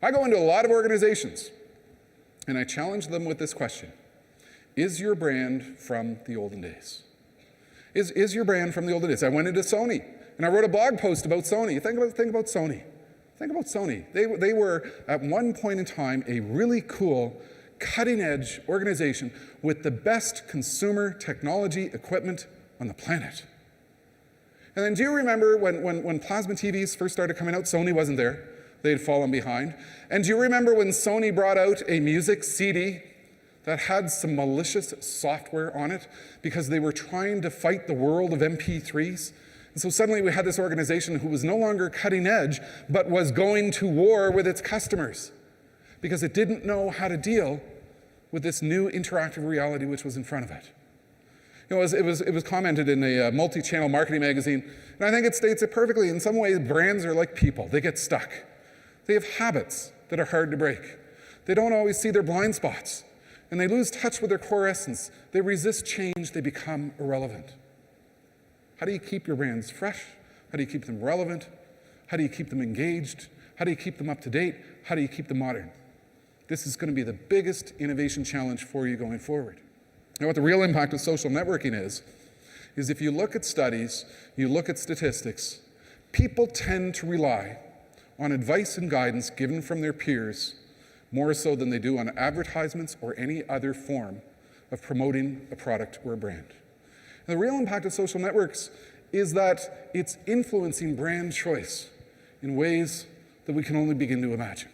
I go into a lot of organizations, and I challenge them with this question. Is your brand from the olden days? Is your brand from the olden days? I went into Sony, and I wrote a blog post about Sony. Think about Sony. Think about Sony. They were, at one point in time, a really cool, cutting-edge organization with the best consumer technology equipment on the planet. And then do you remember when plasma TVs first started coming out, Sony wasn't there. They had fallen behind. And do you remember when Sony brought out a music CD that had some malicious software on it because they were trying to fight the world of MP3s? And so suddenly we had this organization who was no longer cutting edge, but was going to war with its customers because it didn't know how to deal with this new interactive reality which was in front of it. You know, it was commented in a multi-channel marketing magazine, and I think it states it perfectly. In some ways, brands are like people. They get stuck. They have habits that are hard to break. They don't always see their blind spots, and they lose touch with their core essence. They resist change. They become irrelevant. How do you keep your brands fresh? How do you keep them relevant? How do you keep them engaged? How do you keep them up to date? How do you keep them modern? This is going to be the biggest innovation challenge for you going forward. Now, what the real impact of social networking is if you look at studies, you look at statistics, people tend to rely on advice and guidance given from their peers more so than they do on advertisements or any other form of promoting a product or a brand. And the real impact of social networks is that it's influencing brand choice in ways that we can only begin to imagine.